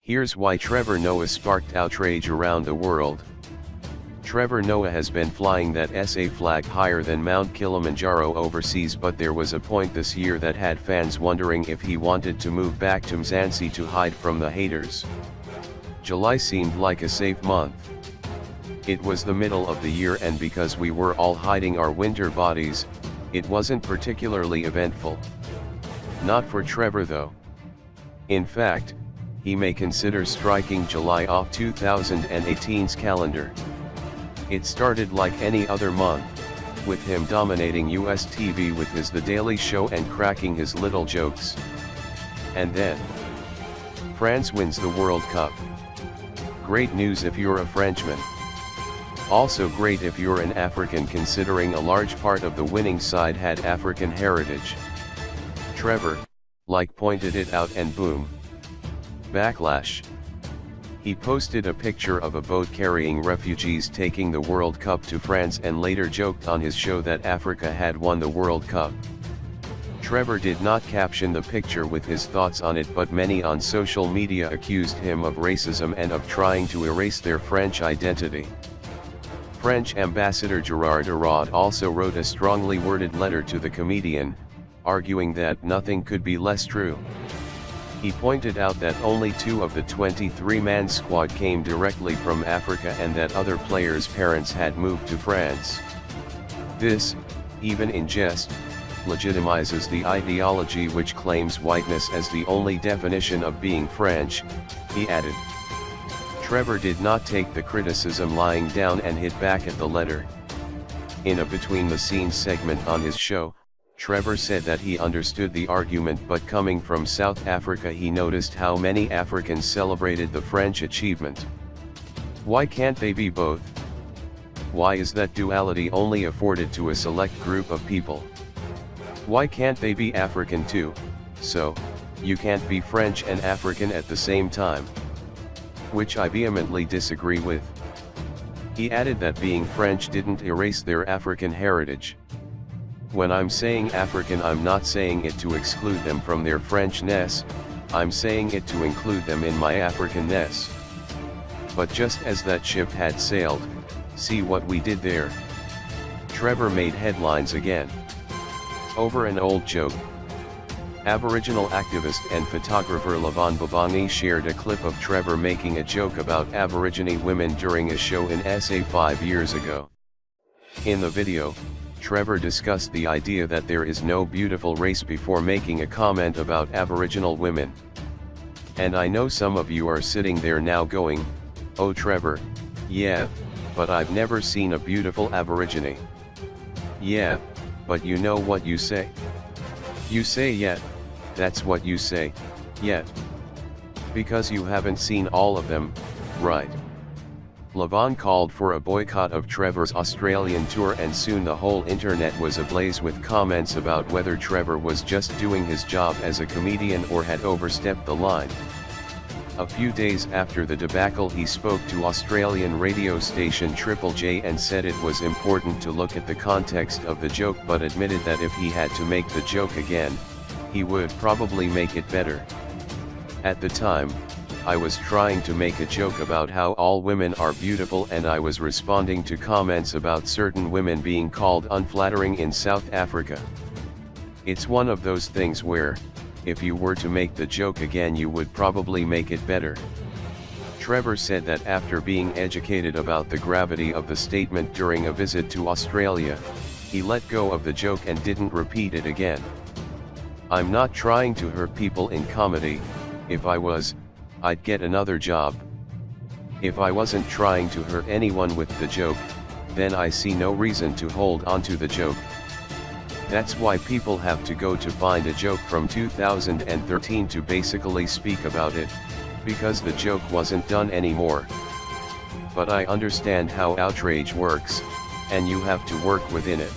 Here's why Trevor Noah sparked outrage around the world. Trevor Noah has been flying that SA flag higher than Mount Kilimanjaro overseas, but there was a point this year that had fans wondering if he wanted to move back to Mzansi to hide from the haters. July seemed like a safe month. It was the middle of the year, and because we were all hiding our winter bodies, it wasn't particularly eventful. Not for Trevor though. In fact, he may consider striking July off 2018's calendar. It started like any other month, with him dominating US TV with his The Daily Show and cracking his little jokes. And then, France wins the World Cup. Great news if you're a Frenchman. Also great if you're an African, considering a large part of the winning side had African heritage. Trevor, pointed it out, and boom. Backlash. He posted a picture of a boat carrying refugees taking the World Cup to France and later joked on his show that Africa had won the World Cup. Trevor did not caption the picture with his thoughts on it, but many on social media accused him of racism and of trying to erase their French identity. French Ambassador Gerard Araud also wrote a strongly worded letter to the comedian, arguing that nothing could be less true. He pointed out that only 2 of the 23-man squad came directly from Africa and that other players' parents had moved to France. This, even in jest, legitimizes the ideology which claims whiteness as the only definition of being French, he added. Trevor did not take the criticism lying down and hit back at the letter. In a between-the-scenes segment on his show, Trevor said that he understood the argument, but coming from South Africa he noticed how many Africans celebrated the French achievement. Why can't they be both? Why is that duality only afforded to a select group of people? Why can't they be African too? So, you can't be French and African at the same time. Which I vehemently disagree with. He added that being French didn't erase their African heritage. When I'm saying African, I'm not saying it to exclude them from their Frenchness, I'm saying it to include them in my Africanness. But just as that ship had sailed, see what we did there. Trevor made headlines again. Over an old joke. Aboriginal activist and photographer Lavon Babangi shared a clip of Trevor making a joke about Aborigine women during a show in SA 5 years ago. In the video, Trevor discussed the idea that there is no beautiful race before making a comment about Aboriginal women. And I know some of you are sitting there now going, "Oh Trevor, yeah, but I've never seen a beautiful Aborigine." Yeah, but you know what you say? You say yet, that's what you say, yet. Because you haven't seen all of them, right? Lavon called for a boycott of Trevor's Australian tour, and soon the whole internet was ablaze with comments about whether Trevor was just doing his job as a comedian or had overstepped the line. A few days after the debacle, he spoke to Australian radio station Triple J and said it was important to look at the context of the joke, but admitted that if he had to make the joke again, he would probably make it better. At the time, I was trying to make a joke about how all women are beautiful, and I was responding to comments about certain women being called unflattering in South Africa. It's one of those things where, if you were to make the joke again, you would probably make it better. Trevor said that after being educated about the gravity of the statement during a visit to Australia, he let go of the joke and didn't repeat it again. I'm not trying to hurt people in comedy. If I was, I'd get another job. If I wasn't trying to hurt anyone with the joke, then I see no reason to hold on to the joke. That's why people have to go to find a joke from 2013 to basically speak about it, because the joke wasn't done anymore. But I understand how outrage works, and you have to work within it.